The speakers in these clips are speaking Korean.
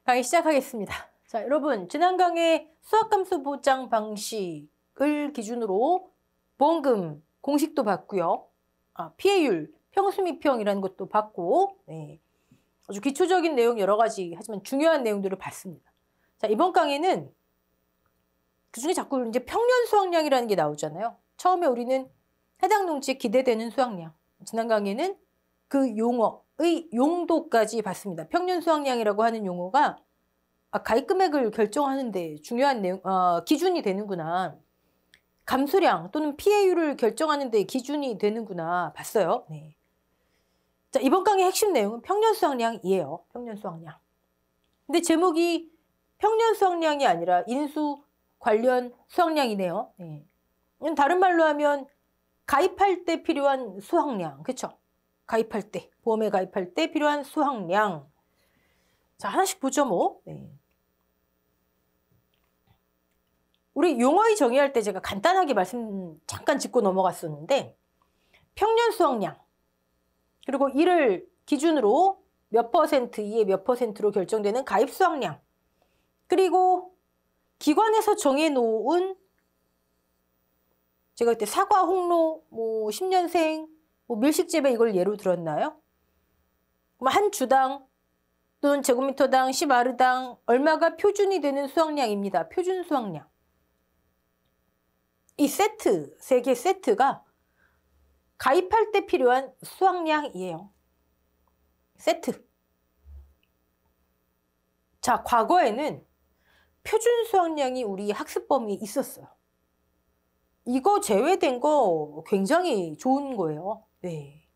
강의 시작하겠습니다. 자, 여러분, 지난 강의 수학함수 보장 방식을 기준으로 보험금 공식도 봤고요. 피해율, 평수미평이라는 것도 봤고, 아주 기초적인 내용 여러 가지 하지만 중요한 내용들을 봤습니다. 자, 이번 강의는 그중에 자꾸 이제 평년 수확량이라는 게 나오잖아요. 처음에 우리는 해당 농지에 기대되는 수확량. 지난 강의는 그 용어의 용도까지 봤습니다. 평년 수확량이라고 하는 용어가 가입 금액을 결정하는데 중요한 내용, 기준이 되는구나. 감수량 또는 피해율을 결정하는 데 기준이 되는구나 봤어요. 네. 자, 이번 강의 핵심 내용은 평년 수확량이에요. 평년 수확량. 근데 제목이 평년 수확량이 아니라 인수 관련 수확량이네요. 네. 다른 말로 하면 가입할 때 필요한 수확량. 그렇죠? 가입할 때, 보험에 가입할 때 필요한 수확량. 자, 하나씩 보죠, 뭐. 네. 우리 용어의 정의할 때 제가 간단하게 말씀 잠깐 짚고 넘어갔었는데 평년 수확량 그리고 이를 기준으로 몇 퍼센트, 이에 몇 퍼센트로 결정되는 가입 수확량 그리고 기관에서 정해놓은 제가 그때 사과, 홍로, 10년생, 밀식재배 이걸 예로 들었나요? 한 주당 또는 제곱미터당, 10아르당 얼마가 표준이 되는 수확량입니다. 표준 수확량. 이 세트, 세 개 세트가 가입할 때 필요한 수확량이에요. 세트. 자, 과거에는 표준 수확량이 우리 학습 범위에 있었어요. 이거 제외된 거 굉장히 좋은 거예요. 네.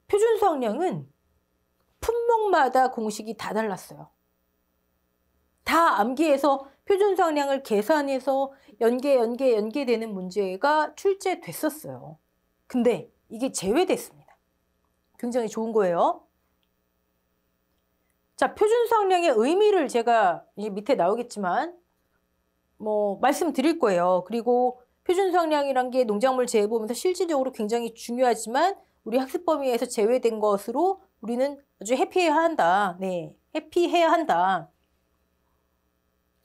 표준 수확량은 품목마다 공식이 다 달랐어요. 다 암기해서 표준 수확량을 계산해서 연계되는 문제가 출제됐었어요. 근데 이게 제외됐습니다. 굉장히 좋은 거예요. 자, 표준 수확량의 의미를 제가 이제 밑에 나오겠지만 말씀드릴 거예요. 그리고 표준 수확량이란 게 농작물 재해 보면서 실질적으로 굉장히 중요하지만 우리 학습 범위에서 제외된 것으로 우리는 아주 회피해야 한다. 네, 회피해야 한다.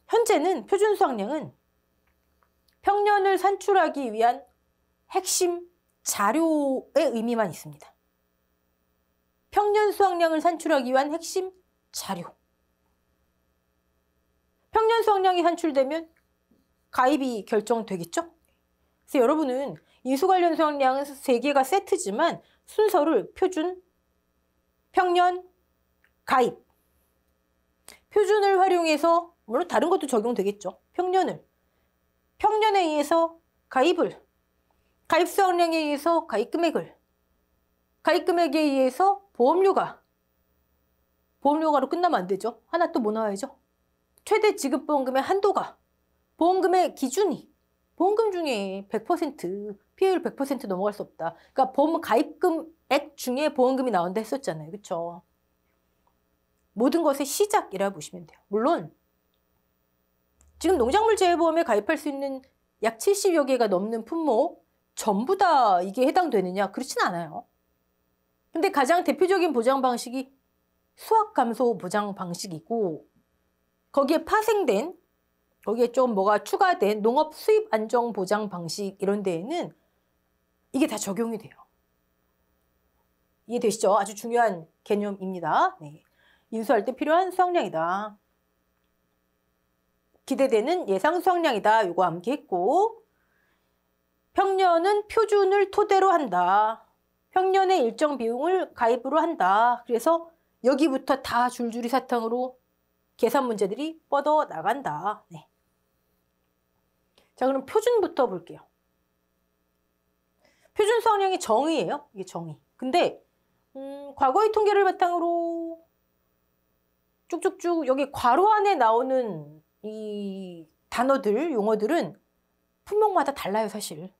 현재는 표준 수확량은 평년을 산출하기 위한 핵심 자료의 의미만 있습니다. 평년 수확량을 산출하기 위한 핵심 자료. 평년 수확량이 산출되면 가입이 결정되겠죠? 그래서 여러분은 인수 관련 수확량은 3개가 세트지만 순서를 표준, 평년, 가입. 표준을 활용해서 물론 다른 것도 적용되겠죠. 평년에 의해서 가입을, 가입 수확량에 의해서 가입 금액을, 가입 금액에 의해서 보험료가, 보험료가로 끝나면 안 되죠. 하나 또 뭐 나와야죠? 최대 지급 보험금의 한도가, 보험금의 기준이, 보험금 중에 100%, 피해율 100% 넘어갈 수 없다. 그러니까 보험 가입금액 중에 보험금이 나온다 했었잖아요. 그렇죠? 모든 것의 시작이라 보시면 돼요. 물론 지금 농작물 재해보험에 가입할 수 있는 약 70여 개가 넘는 품목 전부 다 이게 해당되느냐? 그렇진 않아요. 근데 가장 대표적인 보장 방식이 수확감소 보장 방식이고 거기에 파생된, 거기에 좀 뭐가 추가된 농업 수입 안정 보장 방식 이런 데에는 이게 다 적용이 돼요. 이해되시죠? 아주 중요한 개념입니다. 네. 인수할 때 필요한 수확량이다. 기대되는 예상 수확량이다. 이거 암기했고 평년은 표준을 토대로 한다. 평년의 일정 비용을 가입으로 한다. 그래서 여기부터 다 줄줄이 사탕으로 계산 문제들이 뻗어 나간다. 네. 자, 그럼 표준부터 볼게요. 표준 수확량이 정의예요. 이게 정의. 근데 과거의 통계를 바탕으로 쭉쭉쭉 여기 괄호 안에 나오는 이 단어들, 용어들은 품목마다 달라요, 사실.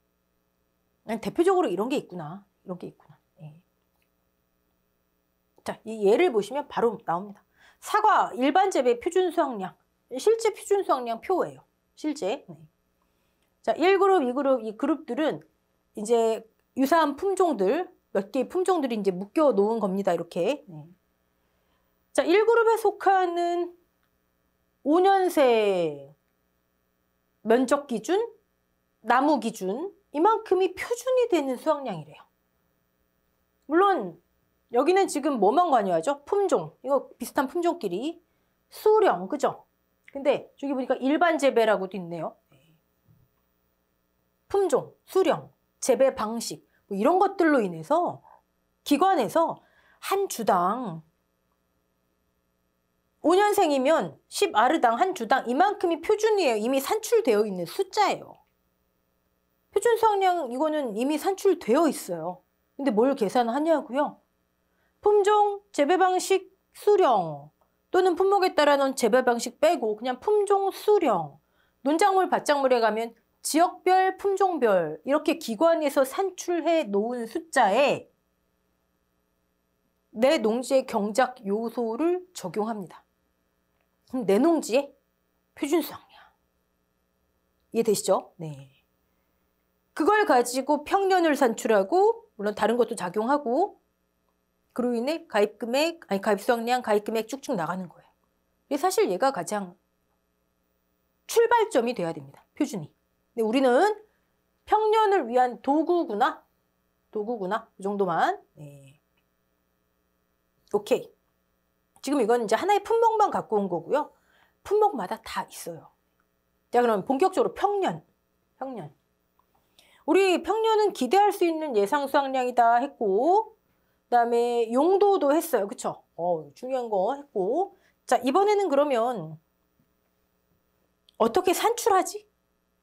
대표적으로 이런 게 있구나. 이런 게 있구나. 네. 자, 이 예를 보시면 바로 나옵니다. 사과 일반 재배 표준 수확량. 실제 표준 수확량 표예요. 실제. 네. 자, 1그룹, 2그룹, 이 그룹들은 이제 유사한 품종들, 몇 개의 품종들이 이제 묶여 놓은 겁니다. 이렇게. 네. 자, 1그룹에 속하는 5년생 면적 기준, 나무 기준 이만큼이 표준이 되는 수확량이래요. 물론 여기는 지금 뭐만 관여하죠? 품종, 이거 비슷한 품종끼리 수령, 그죠? 근데 저기 보니까 일반 재배라고도 있네요. 품종, 수령, 재배 방식 뭐 이런 것들로 인해서 기관에서 한 주당 5년생이면 10아르당 한 주당 이만큼이 표준이에요. 이미 산출되어 있는 숫자예요. 표준 수확량 이거는 이미 산출되어 있어요. 근데 뭘 계산하냐고요? 품종, 재배 방식, 수령 또는 품목에 따라는 재배 방식 빼고 그냥 품종, 수령 논작물, 밭작물에 가면 지역별, 품종별 이렇게 기관에서 산출해 놓은 숫자에 내 농지의 경작 요소를 적용합니다. 그럼 내 농지의 표준 수확량. 이해되시죠? 네. 그걸 가지고 평년을 산출하고 물론 다른 것도 작용하고 그로 인해 가입금액, 가입 수확량, 가입금액 쭉쭉 나가는 거예요. 사실 얘가 가장 출발점이 돼야 됩니다. 표준이. 근데 우리는 평년을 위한 도구구나. 이 정도만. 네. 오케이. 지금 이건 이제 하나의 품목만 갖고 온 거고요. 품목마다 다 있어요. 자, 그럼 본격적으로 평년. 우리 평년은 기대할 수 있는 예상 수확량이다 했고, 그다음에 용도도 했어요. 그쵸? 중요한 거 했고. 자, 이번에는 그러면 어떻게 산출하지?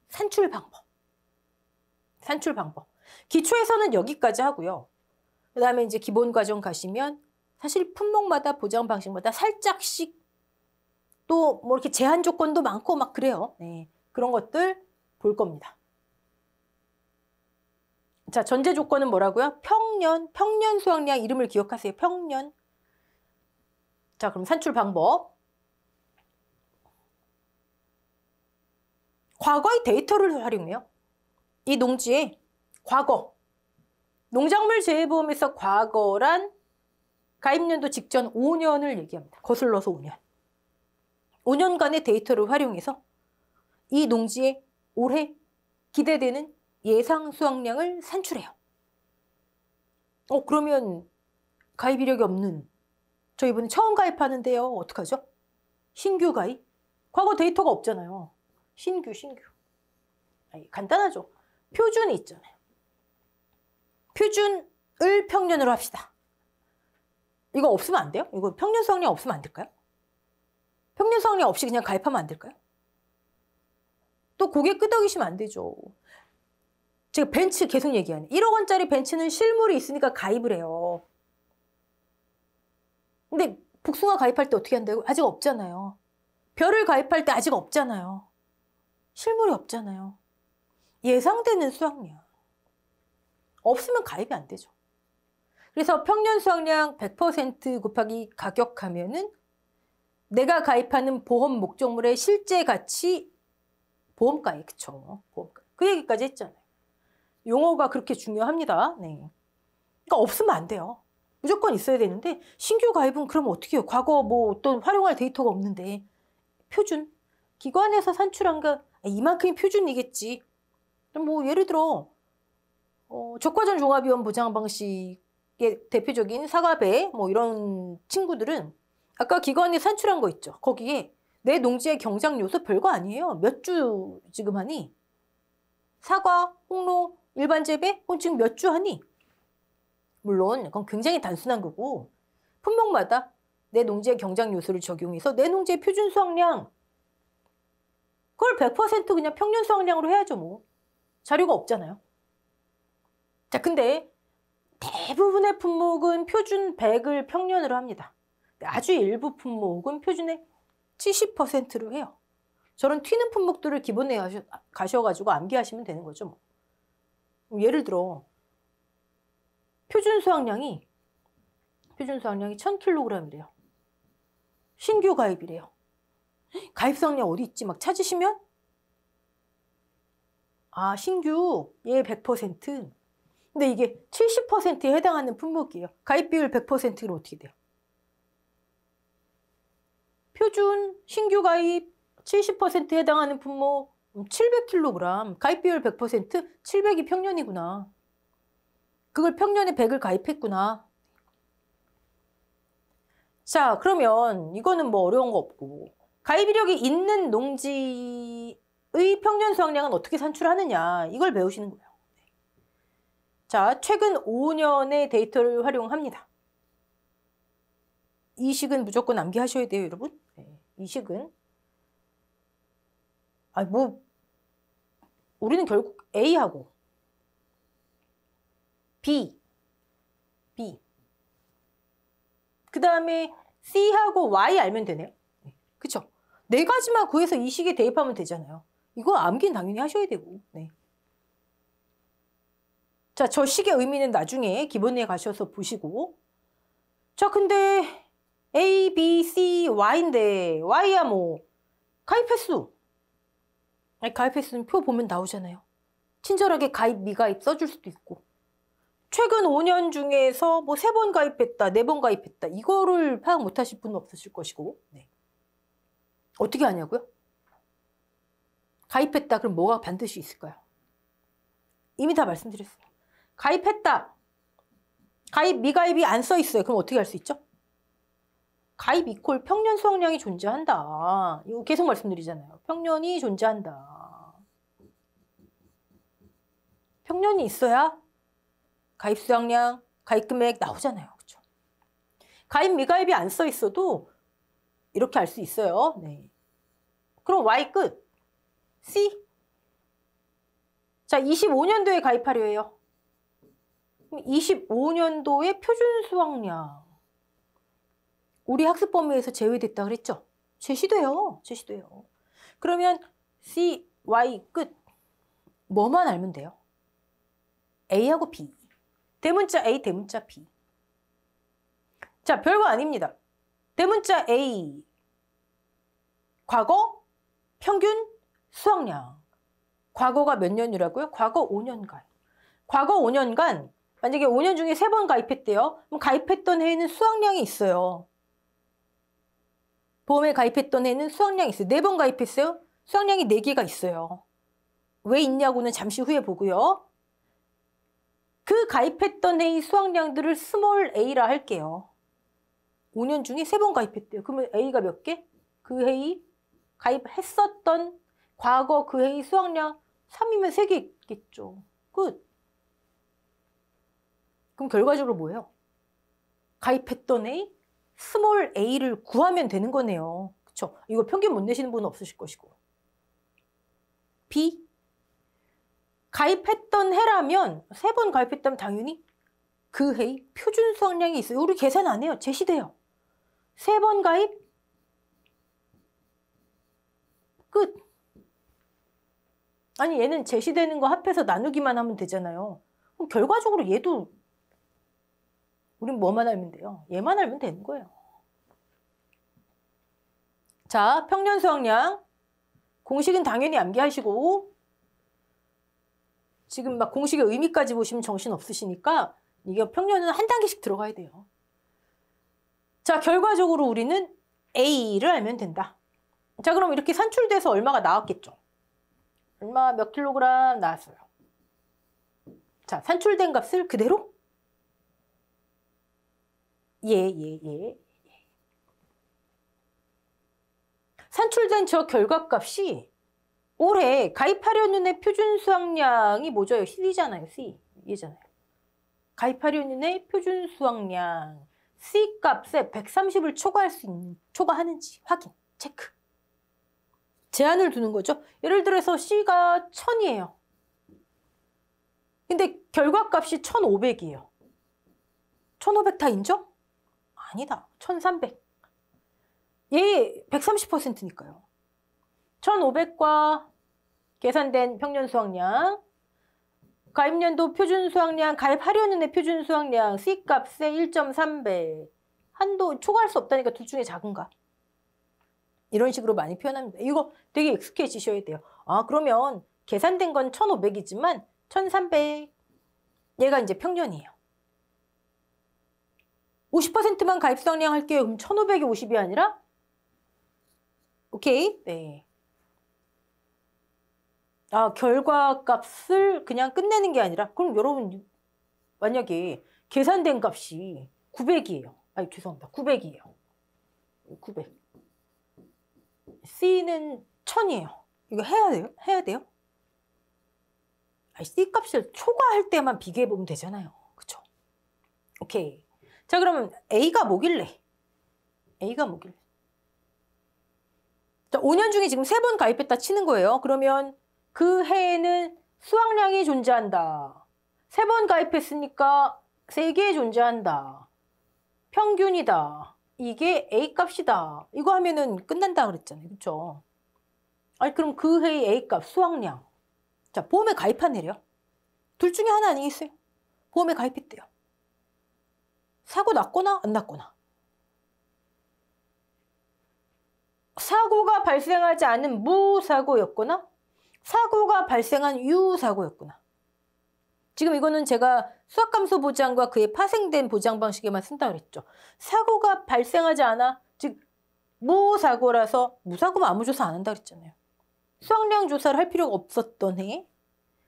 산출 방법. 기초에서는 여기까지 하고요. 그다음에 이제 기본 과정 가시면 사실 품목마다 보장 방식마다 살짝씩 또 뭐 이렇게 제한 조건도 많고 막 그래요. 네, 그런 것들 볼 겁니다. 자, 전제 조건은 뭐라고요? 평년 수확량 이름을 기억하세요. 평년. 자, 그럼 산출 방법. 과거의 데이터를 활용해요. 이 농지의 과거. 농작물 재해보험에서 과거란 가입년도 직전 5년을 얘기합니다. 거슬러서 5년. 5년간의 데이터를 활용해서 이 농지의 올해 기대되는 예상 수확량을 산출해요. 그러면 가입 이력이 없는 저 이번에 처음 가입하는데요. 어떡하죠? 신규 가입? 과거 데이터가 없잖아요. 신규. 아니, 간단하죠. 표준이 있잖아요. 표준을 평년으로 합시다. 이거 없으면 안 돼요? 이거 평년 수확량 없으면 안 될까요? 평년 수확량 없이 그냥 가입하면 안 될까요? 또 고개 끄덕이시면 안 되죠. 제가 벤츠 계속 얘기하네. 1억 원짜리 벤츠는 실물이 있으니까 가입을 해요. 근데 복숭아 가입할 때 어떻게 한다고? 아직 없잖아요. 별을 가입할 때 아직 없잖아요. 실물이 없잖아요. 예상되는 수확량. 없으면 가입이 안 되죠. 그래서 평년 수확량 100% 곱하기 가격하면은 내가 가입하는 보험 목적물의 실제 가치 보험가에 그쵸? 보험가. 그 얘기까지 했잖아요. 용어가 그렇게 중요합니다. 네. 그러니까 없으면 안 돼요. 무조건 있어야 되는데 신규 가입은 그럼 어떻게 해요? 과거 뭐 어떤 활용할 데이터가 없는데 표준 기관에서 산출한 거 이만큼이 표준이겠지. 뭐 예를 들어 적과전 종합위험 보장 방식의 대표적인 사과배 뭐 이런 친구들은 아까 기관에 산출한 거 있죠. 거기에 내 농지의 경작 요소 별거 아니에요. 몇 주 지금 하니? 사과, 홍로, 일반 재배? 그건 지금 몇 주 하니? 물론 그건 굉장히 단순한 거고 품목마다 내 농지의 경작 요소를 적용해서 내 농지의 표준 수확량 그걸 100% 그냥 평년 수확량으로 해야죠. 뭐 자료가 없잖아요. 자, 근데 대부분의 품목은 표준 100을 평년으로 합니다. 아주 일부 품목은 표준의 70%로 해요. 저런 튀는 품목들을 기본에 가셔가지고 암기하시면 되는 거죠. 뭐. 예를 들어 표준 수확량이 1000kg이래요. 신규 가입이래요. 가입 수확량 어디 있지? 막 찾으시면 신규 얘 100%. 근데 이게 70%에 해당하는 품목이에요. 가입 비율 100%는 어떻게 돼요? 표준, 신규 가입, 70%에 해당하는 분모 700kg, 가입 비율 100%, 700이 평년이구나. 그걸 평년에 100을 가입했구나. 자, 그러면 이거는 뭐 어려운 거 없고, 가입 이력이 있는 농지의 평년 수확량은 어떻게 산출하느냐, 이걸 배우시는 거예요. 자, 최근 5년의 데이터를 활용합니다. 이 식은 무조건 암기하셔야 돼요, 여러분. 네, 이 식은. 우리는 결국 A하고 B. 그 다음에 C하고 Y 알면 되네요. 그쵸? 네 가지만 구해서 이 식에 대입하면 되잖아요. 이거 암기는 당연히 하셔야 되고. 네. 자, 저 식의 의미는 나중에 기본에 가셔서 보시고. 자, 근데 A, B, C, Y인데 Y야 뭐 가입 횟수. 가입 횟수는 표 보면 나오잖아요. 친절하게 가입, 미가입 써줄 수도 있고. 최근 5년 중에서 뭐 3번 가입했다, 4번 가입했다. 이거를 파악 못 하실 분은 없으실 것이고. 네. 어떻게 하냐고요? 가입했다. 그럼 뭐가 반드시 있을까요? 이미 다 말씀드렸어요. 가입했다. 가입, 미가입이 안 써 있어요. 그럼 어떻게 할 수 있죠? 가입 이퀄 평년 수확량이 존재한다. 이거 계속 말씀드리잖아요. 평년이 존재한다. 평년이 있어야 가입 수확량, 가입 금액 나오잖아요. 그렇죠? 가입, 미가입이 안 써 있어도 이렇게 알 수 있어요. 네. 그럼 Y 끝. C. 자, 25년도에 가입하려 해요. 25년도의 표준 수확량. 우리 학습 범위에서 제외됐다 그랬죠? 제시돼요. 그러면 C, Y 끝. 뭐만 알면 돼요? A하고 B. 대문자 A, 대문자 B. 자, 별거 아닙니다. 대문자 A. 과거 평균 수확량. 과거가 몇 년이라고요? 과거 5년간. 과거 5년간 만약에 5년 중에 3번 가입했대요. 그럼 가입했던 해에는 수확량이 있어요. 보험에 가입했던 해에는 수확량이 있어요. 4번 가입했어요. 수확량이 4개가 있어요. 왜 있냐고는 잠시 후에 보고요. 그 가입했던 해의 수확량들을 스몰 a라 할게요. 5년 중에 3번 가입했대요. 그러면 a가 몇 개? 그 해의 가입했었던 과거 그 해의 수확량 3이면 3개 있겠죠. 끝. 그럼 결과적으로 뭐예요? 가입했던 A, 스몰 a를 구하면 되는 거네요. 그쵸? 이거 평균 못 내시는 분은 없으실 것이고. B. 가입했던 해라면 3번 가입했다면 당연히 그 해의 표준 수확량이 있어요. 우리 계산 안 해요. 제시돼요. 3번 가입 끝. 아니 얘는 제시되는 거 합해서 나누기만 하면 되잖아요. 그럼 결과적으로 얘도 우린 뭐만 알면 돼요? 얘만 알면 되는 거예요. 자, 평년 수확량. 공식은 당연히 암기하시고 지금 막 공식의 의미까지 보시면 정신 없으시니까 이게 평년은 한 단계씩 들어가야 돼요. 자, 결과적으로 우리는 A를 알면 된다. 자, 그럼 이렇게 산출돼서 얼마가 나왔겠죠? 얼마 몇 킬로그램 나왔어요. 자, 산출된 값을 그대로 예. 산출된 저 결과값이 올해 가입하려는 애 표준 수확량이 뭐죠? C잖아요. C. 얘잖아요. 가입하려는 애 표준 수확량 C 값에 130을 초과하는지 확인, 체크. 제한을 두는 거죠. 예를 들어서 C가 1000이에요. 근데 결과값이 1500이에요. 1500 다 인정? 아니다. 1300. 얘 130%니까요. 1500과 계산된 평년 수확량, 가입년도 표준 수확량, 가입하려는 애 표준 수확량, C값에 1.3배. 한도 초과할 수 없다니까 둘 중에 작은가? 이런 식으로 많이 표현합니다. 이거 되게 익숙해지셔야 돼요. 아, 그러면 계산된 건 1500이지만 1300. 얘가 이제 평년이에요. 50%만 가입 수확량 할게요. 그럼 1500이 50이 아니라? 오케이? 네. 결과값을 그냥 끝내는 게 아니라 그럼 여러분 만약에 계산된 값이 900이에요. 아니 죄송합니다. 900이에요. 900. C는 1000이에요. 이거 해야 돼요? 해야 돼요? C 값을 초과할 때만 비교해 보면 되잖아요. 그쵸? 오케이. 자 그러면 A가 뭐길래? A가 뭐길래? 자 5년 중에 지금 3번 가입했다 치는 거예요. 그러면 그 해에는 수확량이 존재한다. 3번 가입했으니까 3개 존재한다. 평균이다. 이게 A값이다. 이거 하면은 끝난다 그랬잖아요. 그쵸? 아니 그럼 그 해의 A값 수확량. 자 보험에 가입한 해래요. 둘 중에 하나 아니겠어요? 보험에 가입했대요. 사고 났거나 안 났거나. 사고가 발생하지 않은 무사고였거나 사고가 발생한 유사고였구나. 지금 이거는 제가 수학감소 보장과 그에 파생된 보장 방식에만 쓴다 그랬죠. 사고가 발생하지 않아, 즉 무사고라서 무사고면 아무 조사 안 한다 그랬잖아요. 수확량 조사를 할 필요가 없었던 해.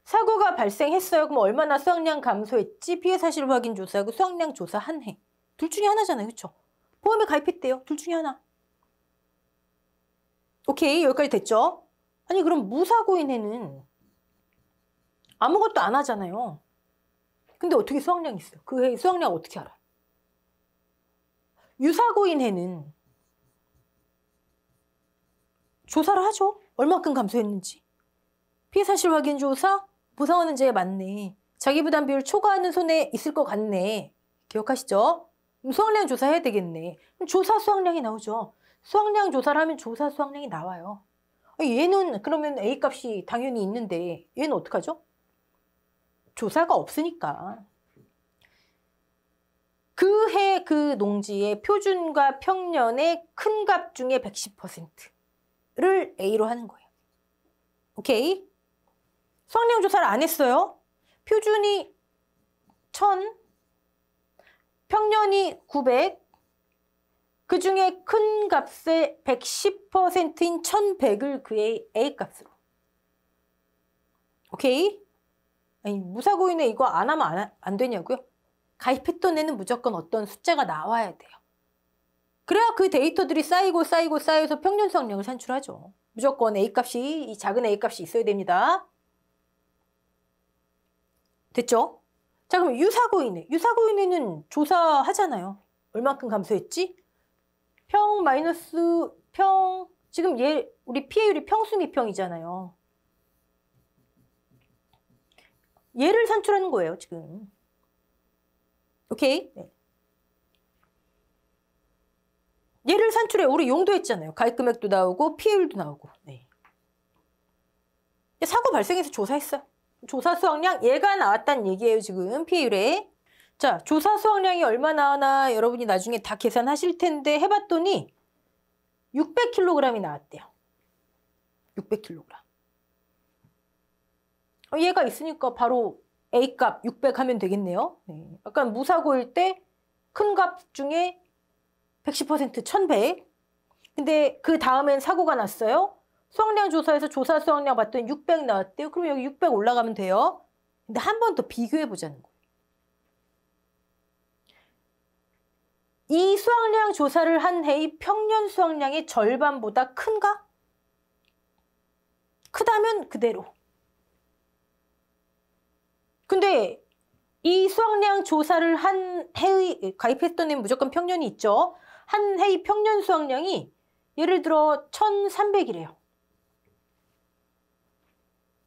사고가 발생했어요. 그럼 얼마나 수확량 감소했지? 피해 사실 확인 조사하고 수확량 조사한 해. 둘 중에 하나잖아요. 그렇죠? 보험에 가입했대요. 둘 중에 하나. 오케이. 여기까지 됐죠? 아니 그럼 무사고인 해는 아무것도 안 하잖아요. 근데 어떻게 수확량이 있어요? 그 해 수확량 어떻게 알아? 유사고인 해는 조사를 하죠. 얼마큼 감소했는지. 피해 사실 확인 조사, 보상하는 죄에 맞네. 자기 부담 비율 초과하는 손해 있을 것 같네. 기억하시죠? 그럼 수확량 조사해야 되겠네. 그럼 조사 수확량이 나오죠. 수확량 조사를 하면 조사 수확량이 나와요. 얘는 그러면 A값이 당연히 있는데 얘는 어떡하죠? 조사가 없으니까. 그 해 그 농지의 표준과 평년의 큰 값 중에 110%를 A로 하는 거예요. 오케이? 수확량 조사를 안 했어요. 표준이 1000, 평년이 900, 그 중에 큰 값의 110%인 1100을 그의 A값으로. 오케이? 아니, 무사고인에 이거 안 하면 안 되냐고요? 가입했던 애는 무조건 어떤 숫자가 나와야 돼요. 그래야 그 데이터들이 쌓여서 평균 수확량을 산출하죠. 무조건 A값이, 이 작은 A값이 있어야 됩니다. 됐죠? 자, 그럼 유사고인에. 유사고인에는 조사하잖아요. 얼마큼 감소했지? 평 마이너스 평. 지금 우리 피해율이 평수미평이잖아요. 얘를 산출하는 거예요, 지금. 오케이? 네. 얘를 산출해. 우리 용도했잖아요. 가입금액도 나오고 피해율도 나오고. 네. 사고 발생해서 조사했어요. 조사 수확량 얘가 나왔다는 얘기예요, 지금 피해율에. 자, 조사 수확량이 얼마 나오나 여러분이 나중에 다 계산하실 텐데 해봤더니 600kg이 나왔대요. 600kg. 얘가 있으니까 바로 A값 600 하면 되겠네요. 네. 약간 무사고일 때 큰 값 중에 110% 1100. 근데 그 다음엔 사고가 났어요. 수확량 조사에서 조사 수확량 봤더니 600 나왔대요. 그럼 여기 600 올라가면 돼요. 근데 한 번 더 비교해 보자는 거예요. 이 수확량 조사를 한 해의 평년 수확량의 절반보다 큰가? 크다면 그대로. 근데 이 수확량 조사를 한 해의, 가입했던 애는 무조건 평년이 있죠. 한 해의 평년 수확량이 예를 들어 1300이래요.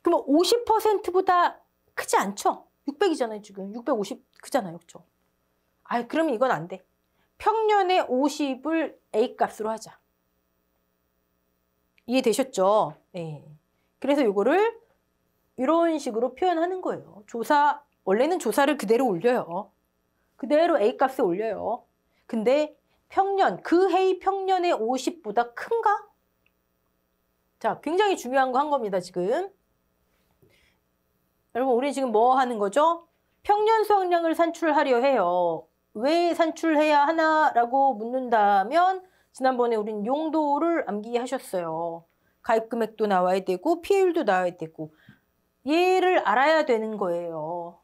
그러면 50%보다 크지 않죠? 600이잖아요, 지금. 650 크잖아요, 그렇죠? 그러면 이건 안 돼. 평년의 50을 A값으로 하자. 이해되셨죠? 네. 그래서 이거를 이런 식으로 표현하는 거예요. 원래는 조사를 그대로 올려요. 그대로 A값에 올려요. 근데 평년, 그 해의 평년의 50보다 큰가? 자, 굉장히 중요한 거 한 겁니다, 지금. 여러분, 우리 지금 뭐 하는 거죠? 평년 수확량을 산출하려 해요. 왜 산출해야 하나라고 묻는다면 지난번에 우린 용도를 암기하셨어요. 가입금액도 나와야 되고 피해율도 나와야 되고 얘를 알아야 되는 거예요.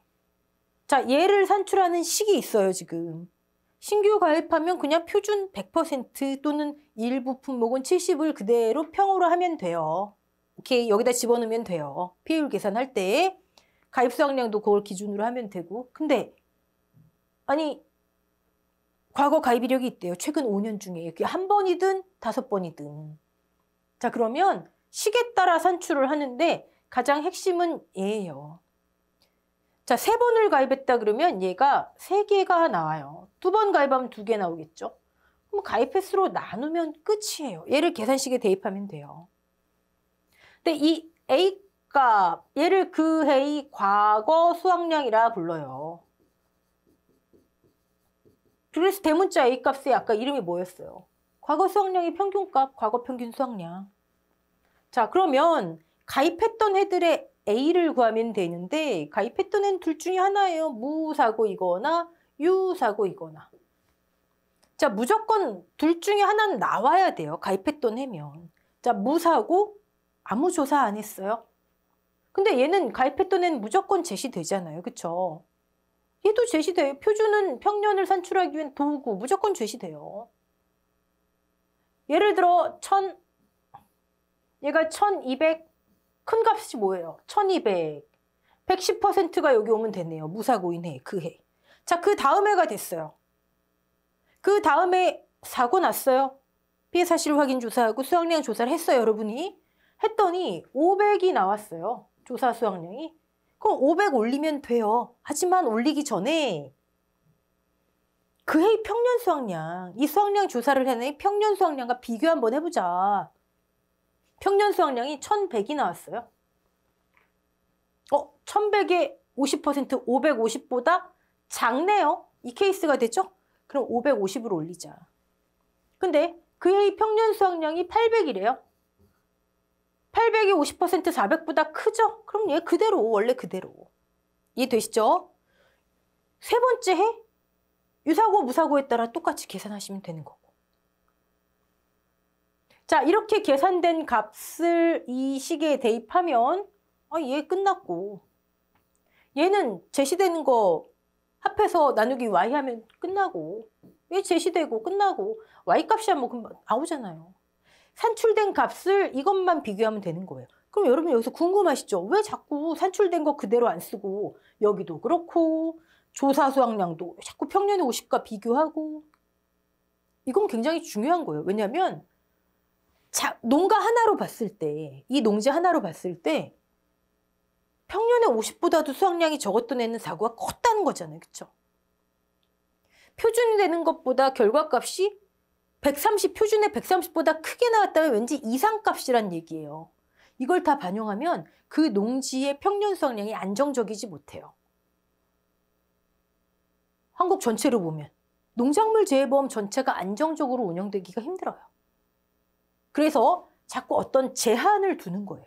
자, 얘를 산출하는 식이 있어요, 지금. 신규 가입하면 그냥 표준 100% 또는 일부 품목은 70을 그대로 평으로 하면 돼요. 오케이, 여기다 집어넣으면 돼요. 피해율 계산할 때 가입 수확량도 그걸 기준으로 하면 되고. 근데 아니 과거 가입 이력이 있대요. 최근 5년 중에. 그게 한 번이든 5번이든. 자, 그러면 식에 따라 산출을 하는데 가장 핵심은 얘예요. 자, 3번을 가입했다 그러면 얘가 3개가 나와요. 2번 가입하면 2개 나오겠죠. 그럼 가입 횟수로 나누면 끝이에요. 얘를 계산식에 대입하면 돼요. 근데 이 A값, 얘를 그 해의 과거 수확량이라 불러요. 그래서 대문자 A값의 아까 이름이 뭐였어요? 과거 수확량의 평균값, 과거 평균 수확량. 자, 그러면 가입했던 해들의 A를 구하면 되는데 가입했던 애는 둘 중에 하나예요. 무사고이거나 유사고이거나. 자, 무조건 둘 중에 하나는 나와야 돼요. 가입했던 해면. 자, 무사고 아무 조사 안 했어요. 근데 얘는 가입했던 애는 무조건 제시되잖아요. 그쵸? 얘도 제시돼요. 표준은 평년을 산출하기 위한 도구 무조건 제시돼요. 예를 들어 얘가 1200 큰 값이 뭐예요? 1200. 110%가 여기 오면 되네요. 무사고인 해, 그 해. 자, 그 다음 해가 됐어요. 그 다음에 사고 났어요. 피해 사실 확인 조사하고 수확량 조사를 했어요, 여러분이. 했더니 500이 나왔어요. 조사 수확량이. 그럼 500 올리면 돼요. 하지만 올리기 전에 그 해의 평년 수확량, 이 수확량 조사를 해낸 평년 수확량과 비교 한번 해보자. 평년 수확량이 1100이 나왔어요. 1100의 50%, 550보다 작네요. 이 케이스가 됐죠? 그럼 550으로 올리자. 근데 그 해의 평년 수확량이 800이래요. 800이 50% 400보다 크죠? 그럼 얘 그대로, 원래 그대로. 이해되시죠? 세 번째 해, 유사고, 무사고에 따라 똑같이 계산하시면 되는 거고. 자, 이렇게 계산된 값을 이 식에 대입하면 얘 끝났고, 얘는 제시되는 거 합해서 나누기 y 하면 끝나고, 얘 제시되고 끝나고 y값이 뭐 금방 나오잖아요. 산출된 값을 이것만 비교하면 되는 거예요. 그럼 여러분 여기서 궁금하시죠? 왜 자꾸 산출된 거 그대로 안 쓰고 여기도 그렇고 조사 수확량도 자꾸 평년의 50과 비교하고. 이건 굉장히 중요한 거예요. 왜냐하면 농가 하나로 봤을 때, 이 농지 하나로 봤을 때 평년의 50보다도 수확량이 적었던 애는 사고가 컸다는 거잖아요. 그렇죠? 표준이 되는 것보다 결과값이 130, 표준의 130보다 크게 나왔다면 왠지 이상값이란 얘기예요. 이걸 다 반영하면 그 농지의 평년 수확량이 안정적이지 못해요. 한국 전체로 보면 농작물 재해보험 전체가 안정적으로 운영되기가 힘들어요. 그래서 자꾸 어떤 제한을 두는 거예요.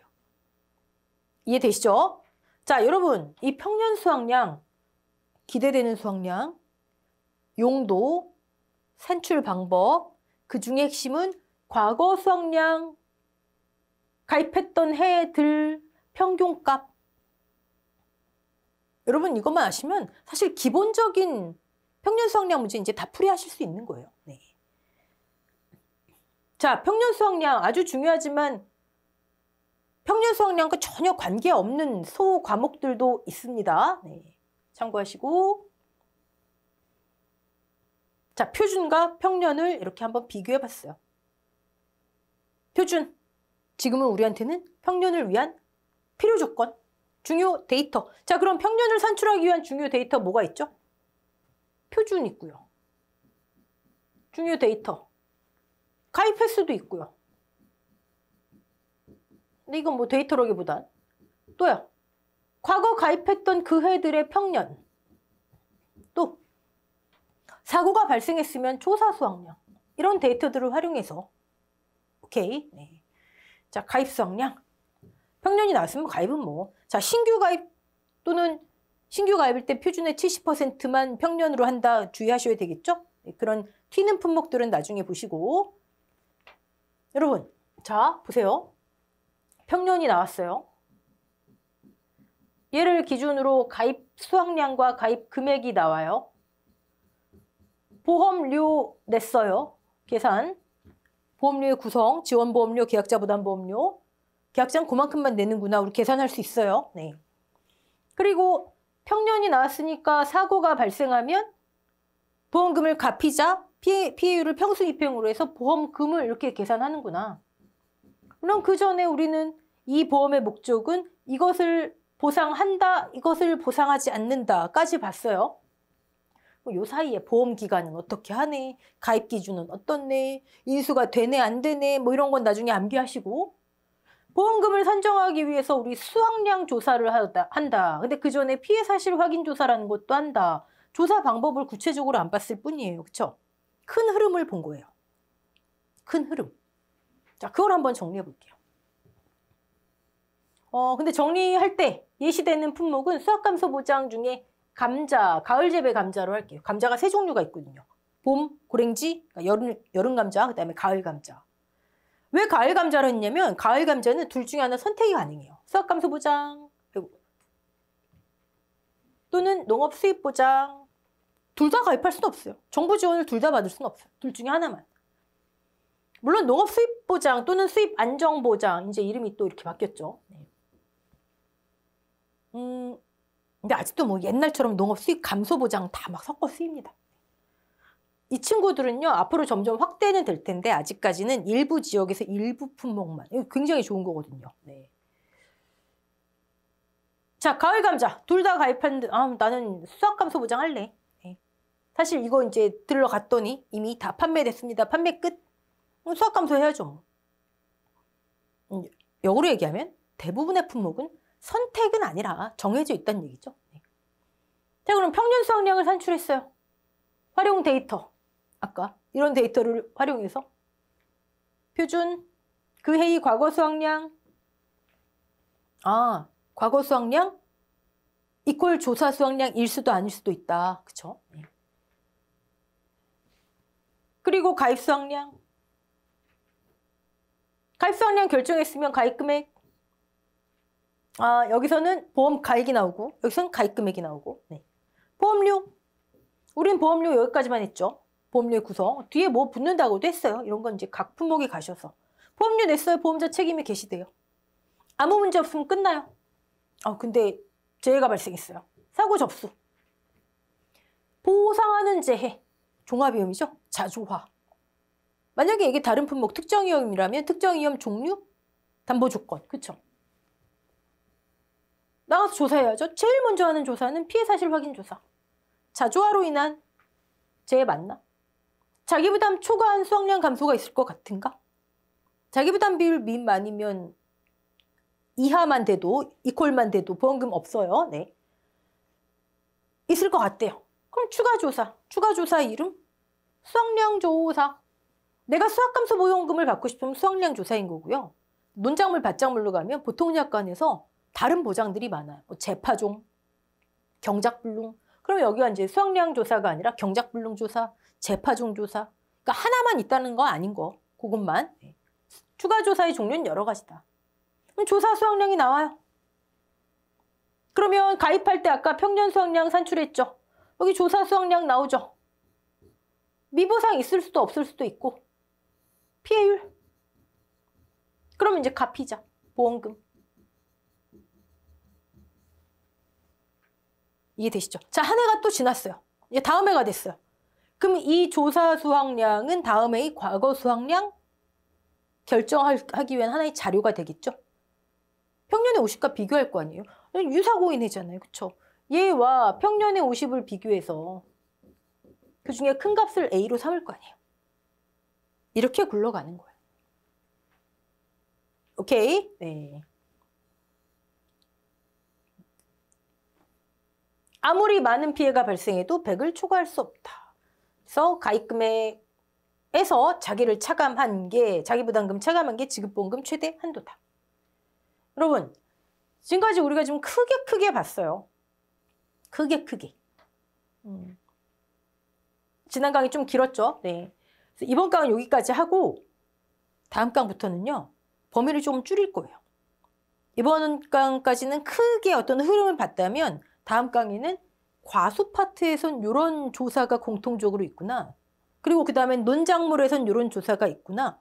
이해되시죠? 자, 여러분, 이 평년 수확량, 기대되는 수확량, 용도, 산출 방법, 그 중에 핵심은 과거 수확량, 가입했던 해들 평균값. 여러분 이것만 아시면 사실 기본적인 평년 수확량 문제 이제 다 풀이하실 수 있는 거예요. 네. 자, 평년 수확량 아주 중요하지만 평년 수확량과 전혀 관계없는 소 과목들도 있습니다. 네. 참고하시고. 자, 표준과 평년을 이렇게 한번 비교해 봤어요. 표준. 지금은 우리한테는 평년을 위한 필요 조건, 중요 데이터. 자, 그럼 평년을 산출하기 위한 중요 데이터 뭐가 있죠? 표준 있고요. 중요 데이터. 가입 횟수도 있고요. 근데 이건 뭐 데이터라기보단 또요. 과거 가입했던 그 해들의 평년. 또 사고가 발생했으면 조사 수확량. 이런 데이터들을 활용해서 오케이. 네. 자, 가입 수확량. 평년이 나왔으면 가입은 뭐. 자, 신규 가입 또는 신규 가입일 때 표준의 70%만 평년으로 한다 주의하셔야 되겠죠? 네, 그런 튀는 품목들은 나중에 보시고. 여러분, 자, 보세요. 평년이 나왔어요. 얘를 기준으로 가입 수확량과 가입 금액이 나와요. 보험료 냈어요. 계산. 보험료의 구성, 지원보험료, 계약자 부담보험료. 계약자는 그만큼만 내는구나. 우리 계산할 수 있어요. 네. 그리고 평년이 나왔으니까 사고가 발생하면 보험금을 갚이자 피해율을 평수 입형으로 해서 보험금을 이렇게 계산하는구나. 그럼 그 전에 우리는 이 보험의 목적은 이것을 보상한다, 이것을 보상하지 않는다까지 봤어요. 요 사이에 보험 기간은 어떻게 하네, 가입 기준은 어떻네, 인수가 되네 안 되네 뭐 이런 건 나중에 암기하시고, 보험금을 산정하기 위해서 우리 수확량 조사를 한다. 근데 그 전에 피해 사실 확인 조사라는 것도 한다. 조사 방법을 구체적으로 안 봤을 뿐이에요. 그렇죠? 큰 흐름을 본 거예요. 큰 흐름. 자, 그걸 한번 정리해 볼게요. 근데 정리할 때 예시되는 품목은 수확감소 보장 중에 감자, 가을 재배 감자로 할게요. 감자가 세 종류가 있거든요. 봄, 고랭지, 그러니까 여름 감자, 그다음에 가을 감자. 왜 가을 감자를 했냐면 가을 감자는 둘 중에 하나 선택이 가능해요. 수확감소 보장 또는 농업 수입 보장. 둘 다 가입할 수는 없어요. 정부 지원을 둘 다 받을 수는 없어요. 둘 중에 하나만. 물론 농업 수입 보장 또는 수입 안정 보장, 이제 이름이 또 이렇게 바뀌었죠. 네. 근데 아직도 뭐 옛날처럼 농업 수입 감소 보장 다 막 섞어 쓰입니다. 이 친구들은요, 앞으로 점점 확대는 될 텐데 아직까지는 일부 지역에서 일부 품목만. 이거 굉장히 좋은 거거든요. 네. 자, 가을 감자 둘 다 가입했는데 나는 수확 감소 보장 할래. 네. 사실 이거 이제 들러갔더니 이미 다 판매됐습니다. 판매 끝. 수확 감소 해야죠. 역으로 얘기하면 대부분의 품목은 선택은 아니라 정해져 있다는 얘기죠. 네. 자, 그럼 평년 수확량을 산출했어요. 활용 데이터. 아까 이런 데이터를 활용해서 표준, 그 해의 과거 수확량, 과거 수확량 이퀄 조사 수확량일 수도 아닐 수도 있다. 그쵸? 네. 그리고 가입 수확량. 가입 수확량 결정했으면 가입 금액. 여기서는 보험 가액이 나오고 여기서는 가입 금액이 나오고. 네. 보험료. 우린 보험료 여기까지만 했죠. 보험료의 구성. 뒤에 뭐 붙는다고도 했어요. 이런 건 이제 각 품목에 가셔서. 보험료 냈어요. 보험자 책임이 게시돼요. 아무 문제 없으면 끝나요. 근데 재해가 발생했어요. 사고 접수. 보상하는 재해. 종합위험이죠. 자조화. 만약에 이게 다른 품목 특정위험이라면 특정위험 종류, 담보조건. 그쵸? 나가서 조사해야죠. 제일 먼저 하는 조사는 피해사실 확인 조사. 자조화로 인한 재해 맞나? 자기부담 초과한 수확량 감소가 있을 것 같은가? 자기부담 비율 미만이면 이하만 돼도, 이퀄만 돼도 보험금 없어요. 네. 있을 것 같대요. 그럼 추가조사. 추가조사 이름? 수확량 조사. 내가 수확감소 보험금을 받고 싶으면 수확량 조사인 거고요. 논작물, 밭작물로 가면 보통약관에서 다른 보장들이 많아요. 뭐 재파종, 경작불능. 그럼 여기가 이제 수확량 조사가 아니라 경작불능 조사, 재파종 조사. 그러니까 하나만 있다는 거 아닌 거. 그것만. 네. 추가 조사의 종류는 여러 가지다. 그럼 조사 수확량이 나와요. 그러면 가입할 때 아까 평년 수확량 산출했죠. 여기 조사 수확량 나오죠. 미보상 있을 수도 없을 수도 있고. 피해율. 그러면 이제 갚이자. 보험금. 이해되시죠? 자, 한 해가 또 지났어요. 이제 다음 해가 됐어요. 그럼 이 조사 수확량은 다음 해의 과거 수확량 결정하기 위한 하나의 자료가 되겠죠? 평년의 50과 비교할 거 아니에요? 유사고인 해잖아요. 그쵸? 얘와 평년의 50을 비교해서 그 중에 큰 값을 A로 삼을 거 아니에요? 이렇게 굴러가는 거예요. 오케이? 네. 아무리 많은 피해가 발생해도 100을 초과할 수 없다. 그래서 가입금액에서 자기를 차감한 게, 자기 부담금 차감한 게 지급보험금 최대 한도다. 여러분, 지금까지 우리가 좀 크게 봤어요. 크게. 지난 강의 좀 길었죠? 네. 그래서 이번 강은 여기까지 하고 다음 강부터는요, 범위를 좀 줄일 거예요. 이번 강까지는 크게 어떤 흐름을 봤다면 다음 강에는 과수 파트에선 이런 조사가 공통적으로 있구나. 그리고 그 다음에 논작물에선 이런 조사가 있구나.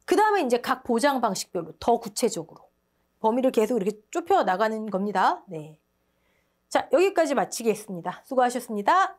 그 다음에 이제 각 보장 방식별로 더 구체적으로 범위를 계속 이렇게 좁혀 나가는 겁니다. 네. 자, 여기까지 마치겠습니다. 수고하셨습니다.